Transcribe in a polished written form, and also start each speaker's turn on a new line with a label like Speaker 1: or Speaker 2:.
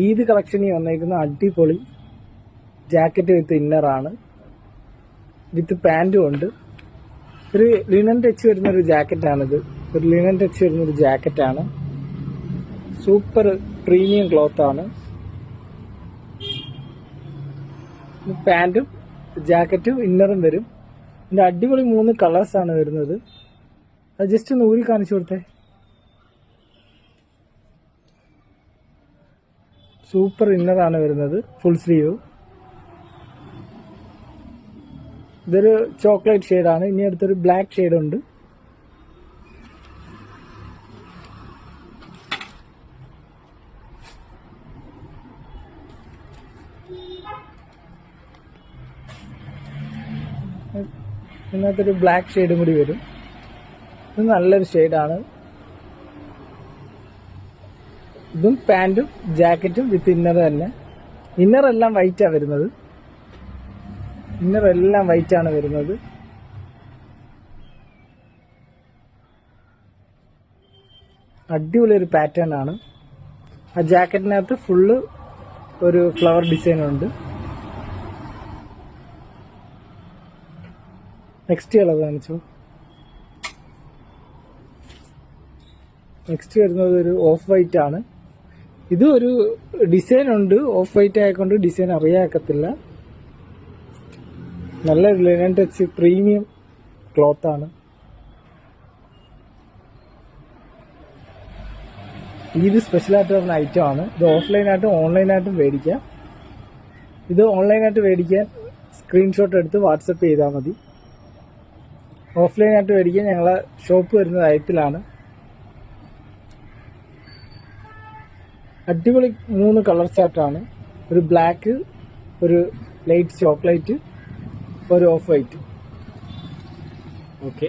Speaker 1: ഈദ് കളക്ഷനിൽ വന്നേക്കുന്ന അടിപൊളി ജാക്കറ്റ് വിത്ത് ഇന്നറാണ്, വിത്ത് പാൻറ്റും ഉണ്ട്. ഒരു ലിനൻ ടച്ച് വരുന്നൊരു ജാക്കറ്റാണിത്. ഒരു ലിനൻ ടച്ച് വരുന്നൊരു ജാക്കറ്റാണ്. Super premium ക്ലോത്താണ്. പാൻറ്റും ജാക്കറ്റും ഇന്നറും വരും. ഇതിൻ്റെ അടിപൊളി 3 കളേഴ്സാണ് വരുന്നത്. അത് ജസ്റ്റ് ഒന്ന് ഊരി കാണിച്ചു കൊടുത്തേ. സൂപ്പർ ഇന്നറാണ് വരുന്നത്, ഫുൾ സ്ലീവ്. ഇതൊരു ചോക്ലേറ്റ് ഷെയ്ഡാണ്. ഇനി അടുത്തൊരു ബ്ലാക്ക് ഷെയ്ഡുണ്ട്. ഇതിനകത്തൊരു ബ്ലാക്ക് ഷെയ്ഡും കൂടി വരും. ഇത് നല്ലൊരു ഷെയ്ഡാണ്. ഇതും പാൻറ്റും ജാക്കറ്റും വിത്ത് ഇന്നർ തന്നെ. ഇന്നറെല്ലാം വൈറ്റാണ് വരുന്നത്. ഇന്നറെല്ലാം വൈറ്റാണ് വരുന്നത്. അടിപൊളി ഒരു പാറ്റേൺ ആണ്. ആ ജാക്കറ്റിനകത്ത് ഫുള്ള് ഒരു ഫ്ലവർ ഡിസൈനുണ്ട്. നെക്സ്റ്റ് കളർ കാണിച്ചു. നെക്സ്റ്റ് വരുന്നത് ഒരു ഓഫ് വൈറ്റ് ആണ്. ഇത് ഒരു ഡിസൈൻ ഉണ്ട്. ഓഫ് വൈറ്റ് ആയതുകൊണ്ട് ഡിസൈൻ അറിയാക്കത്തില്ല. നല്ല ലിനൻ ടച്ച് പ്രീമിയം ക്ലോത്ത് ആണ്. ഇത് സ്പെഷ്യലായിട്ട് വരുന്ന ഐറ്റം ആണ്. ഇത് ഓഫ്ലൈനായിട്ടും ഓൺലൈനായിട്ടും മേടിക്കാം. ഇത് ഓൺലൈനായിട്ട് മേടിക്കാൻ സ്ക്രീൻഷോട്ട് എടുത്ത് വാട്സപ്പ് ചെയ്താൽ മതി. ഓഫ്ലൈനായിട്ട് മേടിക്കാൻ ഞങ്ങളെ ഷോപ്പ് വരുന്നത് അയത്തിലാണ്. അടിപൊളി 3 കളർ ചാർട്ടാണ്. ഒരു ബ്ലാക്ക്, ഒരു ലൈറ്റ് ചോക്ലേറ്റ്, ഒരു ഓഫ് വൈറ്റ്. ഓക്കെ.